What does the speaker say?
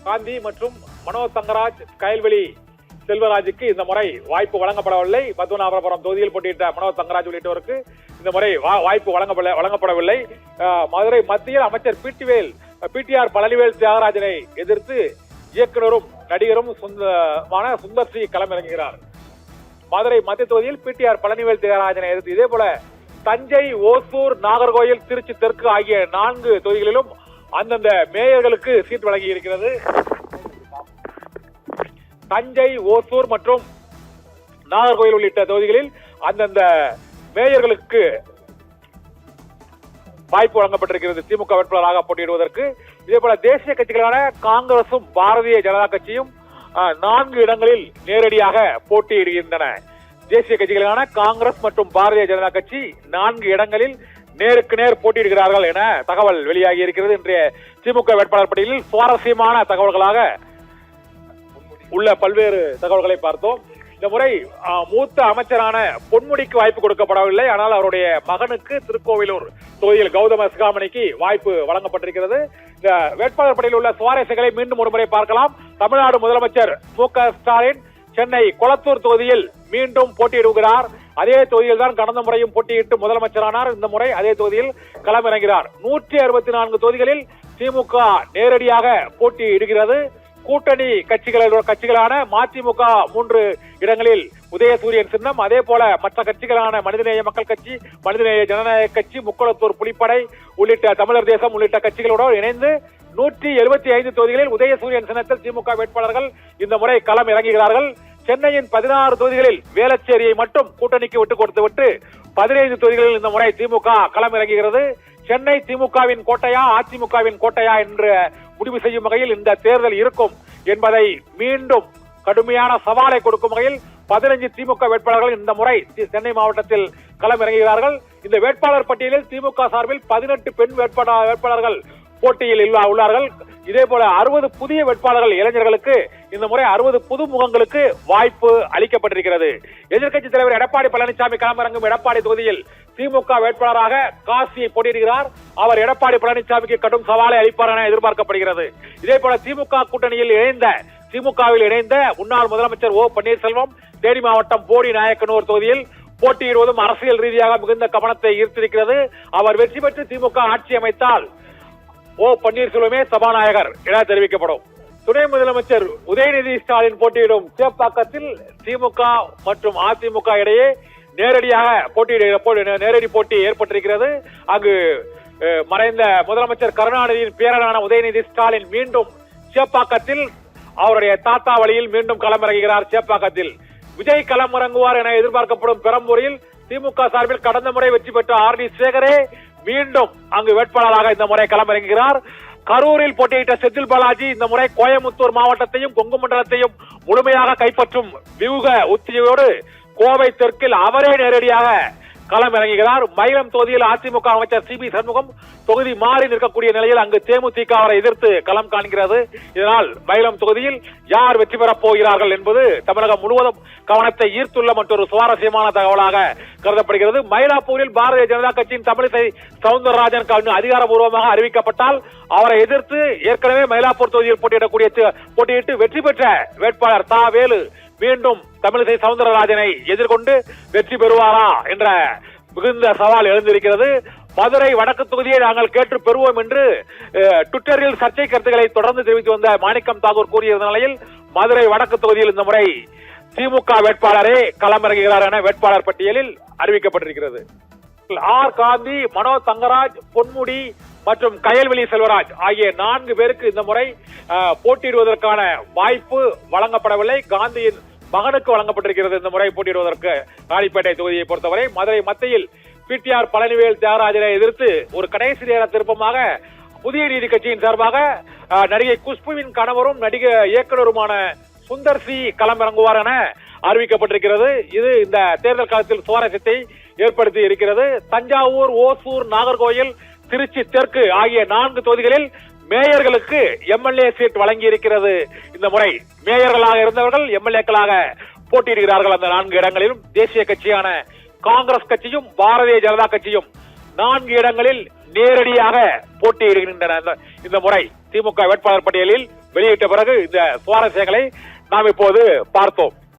காந்தி மற்றும் மனோஜ் தங்கராஜ், கயல்வெளி செல்வராஜுக்கு இந்த முறை வாய்ப்பு வழங்கப்படவில்லை. பத்மநாபபுரம் தொகுதியில் போட்டியிட்ட மனோஜ் தங்கராஜ் உள்ளிட்டோருக்கு இந்த முறை வாய்ப்பு வழங்கப்படவில்லை. மதுரை மத்தியில் அமைச்சர் பிடிஆர் பழனிவேல் தியாகராஜனை எதிர்த்து இயக்குநரும் நடிகரும் சுந்தர் சி களமிறங்குகிறார். மதுரை மத்திய தொகுதியில் பிடிஆர் பழனிவேல் தியாகராஜனை எதிர்த்து இதே போல தஞ்சை, ஓசூர், நாகர்கோயில், திருச்சி தெற்கு ஆகிய 4 தொகுதிகளிலும் அந்தந்த மேயர்களுக்கு சீட் வழங்கி இருக்கிறது. தஞ்சை, ஓசூர் மற்றும் நாகர்கோயில் உள்ளிட்ட தொகுதிகளில் அந்தந்த மேயர்களுக்கு வாய்ப்பு வழங்கப்பட்டிருக்கிறது திமுக வேட்பாளராக போட்டியிடுவதற்கு. இதே போல தேசிய கட்சிகளான காங்கிரசும் பாரதிய ஜனதா கட்சியும் 4 இடங்களில் நேரடியாக போட்டியிடுகின்றன. தேசிய கட்சிகளான காங்கிரஸ் மற்றும் பாரதிய ஜனதா கட்சி 4 இடங்களில் நேருக்கு நேர் போட்டியிடுகிறார்கள் என தகவல் வெளியாகி இருக்கிறது. இன்றைய திமுக வேட்பாளர் பட்டியலில் சுவாரஸ்யமான தகவல்களாக உள்ள பல்வேறு தகவல்களை பார்த்தோம். இந்த முறை மூத்த அமைச்சரான பொன்முடிக்கு வாய்ப்பு கொடுக்கப்படவில்லை. ஆனால் அவருடைய மகனுக்கு திருக்கோவிலூர் தொகுதியில் கௌதம சிகாமணிக்கு வாய்ப்பு வழங்கப்பட்டிருக்கிறது. இந்த வேட்பாளர் பட்டியலில் உள்ள சுவாரஸ்யங்களை மீண்டும் ஒருமுறை பார்க்கலாம். தமிழ்நாடு முதலமைச்சர் மு.க. ஸ்டாலின் சென்னை கொளத்தூர் தொகுதியில் மீண்டும் போட்டியிடுகிறார். அதே தொகுதியில் தான் கடந்த முறையும் போட்டியிட்டு முதலமைச்சரானார். இந்த முறை அதே தொகுதியில் களமிறங்கிறார். 164 தொகுதிகளில் திமுக நேரடியாக போட்டியிடுகிறது. கூட்டணி கட்சிகளான மதிமுக 3 இடங்களில் உதயசூரியன் சின்னம், அதே போல மற்ற கட்சிகளான மனிதநேய மக்கள் கட்சி, மனிதநேய ஜனநாயக கட்சி, முக்குளத்தூர் புலிப்படை உள்ளிட்ட தமிழர் தேசம் உள்ளிட்ட கட்சிகளோடு இணைந்து 175 தொகுதிகளில் உதயசூரியன் சின்னத்தில் திமுக வேட்பாளர்கள் இந்த முறை களம் இறங்குகிறார்கள். சென்னையின் 16 தொகுதிகளில் வேளச்சேரியை மட்டும் கூட்டணிக்கு விட்டுக் கொடுத்துவிட்டு 15 தொகுதிகளில் இந்த முறை திமுக களம் இறங்குகிறது. சென்னை திமுகவின் கோட்டையா அதிமுகவின் கோட்டையா என்று முடிவு செய்யும் வகையில் இந்த தேர்தல் இருக்கும் என்பதை மீண்டும் கடுமையான சவாலை கொடுக்கும் வகையில் 15 திமுக வேட்பாளர்கள் இந்த முறை சென்னை மாவட்டத்தில் களம் இறங்குகிறார்கள். இந்த வேட்பாளர் பட்டியலில் திமுக சார்பில் 18 பெண் வேட்பாளர்கள் போட்டியில் உள்ளார்கள். இதே போல 60 புதிய வேட்பாளர்கள் இளைஞர்களுக்கு இந்த முறை 60 புது முகங்களுக்கு வாய்ப்பு அளிக்கப்பட்டிருக்கிறது. எதிர்க்கட்சி தலைவர் எடப்பாடி பழனிசாமி களமிறங்கும் எடப்பாடி தொகுதியில் திமுக வேட்பாளராக காசியை போட்டியிடுகிறார். அவர் எடப்பாடி பழனிசாமிக்கு கடும் சவாலை அளிப்பார் என எதிர்பார்க்கப்படுகிறது. இதே போல திமுகவில் இணைந்த முன்னாள் முதலமைச்சர் ஓ பன்னீர்செல்வம் தேனி மாவட்டம் போடி நாயக்கனூர் தொகுதியில் போட்டியிடுவதும் அரசியல் ரீதியாக மிகுந்த கவனத்தை ஈர்த்திருக்கிறது. அவர் வெற்றி பெற்று திமுக ஆட்சி அமைத்தால் ஓ பன்னீர்செல்வமே சபாநாயகர் என தெரிவிக்கப்படும். துணை முதலமைச்சர் உதயநிதி ஸ்டாலின் போட்டியிடும் சேப்பாக்கத்தில் திமுக மற்றும் அதிமுக இடையே நேரடி போட்டி ஏற்பட்டிருக்கிறது. அங்கு மறைந்த முதலமைச்சர் கருணாநிதியின் பேரனான உதயநிதி ஸ்டாலின் மீண்டும் சேப்பாக்கத்தில் அவருடைய தாத்தா வழியில் மீண்டும் களமிறங்குகிறார். சேப்பாக்கத்தில் விஜய் களமிறங்குவார் என எதிர்பார்க்கப்படும் பெரம்பூரில் திமுக சார்பில் கடந்த முறை வெற்றி பெற்ற ஆர்.டி. சேகரே மீண்டும் அங்கு வேட்பாளராக இந்த முறை களமிறங்குகிறார். கரூரில் போட்டியிட்ட செந்தில் பாலாஜி இந்த முறை கோயமுத்தூர் மாவட்டத்தையும் கொங்கு மண்டலத்தையும் முழுமையாக கைப்பற்றும் வியூக உத்தியோடு கோவை தெற்கில் அவரே நேரடியாக களம் இறங்குகிறார். மயிலம் தொகுதியில் அதிமுக அமைச்சர் சி.பி. சண்முகம் தொகுதி மாறி நிற்கக்கூடிய நிலையில் அங்கு தேமுதிக அவரை எதிர்த்து களம் காண்கிறது. இதனால் மயிலம் தொகுதியில் யார் வெற்றி பெறப் போகிறார்கள் என்பது தமிழகம் முழுவதும் கவனத்தை ஈர்த்துள்ள மற்றொரு சுவாரஸ்யமான தகவலாக கருதப்படுகிறது. மயிலாப்பூரில் பாரதிய ஜனதா கட்சியின் தமிழிசை சவுந்தரராஜன் அதிகாரப்பூர்வமாக அறிவிக்கப்பட்டால் அவரை எதிர்த்து ஏற்கனவே மயிலாப்பூர் தொகுதியில் போட்டியிட்டு வெற்றி பெற்ற வேட்பாளர் தா வேலு மீண்டும் தமிழிசை சவுந்தரராஜனை எதிர்கொண்டு வெற்றி பெறுவாரா என்ற மிகுந்த சவால் எழுந்திருக்கிறது. மதுரை வடக்கு தொகுதியை நாங்கள் கேட்டு பெறுவோம் என்று ட்விட்டரில் சர்ச்சை கருத்துக்களை தொடர்ந்து தெரிவித்து வந்த மாணிக்கம் தாக்கூர் கூறியிருந்த நிலையில் மதுரை வடக்கு தொகுதியில் இந்த முறை திமுக வேட்பாளரே களமிறங்குகிறார் என வேட்பாளர் பட்டியலில் அறிவிக்கப்பட்டிருக்கிறது. ஆர் காந்தி, மனோஜ் தங்கராஜ், பொன்முடி மற்றும் கயல்வெளி செல்வராஜ் ஆகிய 4 பேருக்கு இந்த முறை போட்டியிடுவதற்கான வாய்ப்பு வழங்கப்படவில்லை. காந்தியின் மகனுக்கு வழங்கப்பட்டிருக்கிறது இந்த முறை போட்டியிடுவதற்கு. ராணிப்பேட்டை தொகுதியை பொறுத்தவரை மதுரை மத்தியில் பிடிஆர் பழனிவேல் தியாகராஜனை எதிர்த்து ஒரு கடைசி நேர திருப்பமாக புதிய நீதி கட்சியின் சார்பாக நடிகை குஷ்புவின் கணவரும் இயக்குநருமான சுந்தர் சி களமிறங்குவார் என அறிவிக்கப்பட்டிருக்கிறது. இது இந்த தேர்தல் காலத்தில் சுவாரஸ்யத்தை ஏற்படுத்தி இருக்கிறது. தஞ்சாவூர், ஓசூர், நாகர்கோயில், திருச்சி தெற்கு ஆகிய 4 தொகுதிகளில் மேயர்களுக்கு எம்எல்ஏ சீட் வழங்கி இருக்கிறது. இந்த முறை மேயர்களாக இருந்தவர்கள் எம்எல்ஏக்களாக போட்டியிடுகிறார்கள். அந்த 4 இடங்களிலும் தேசிய கட்சியான காங்கிரஸ் கட்சியும் பாரதிய ஜனதா கட்சியும் 4 இடங்களில் நேரடியாக போட்டியிடுகின்றன. இந்த முறை திமுக வேட்பாளர் பட்டியலில் வெளியிட்ட பிறகு இந்த சுவாரஸ்யங்களை நாம் இப்போது பார்த்தோம்.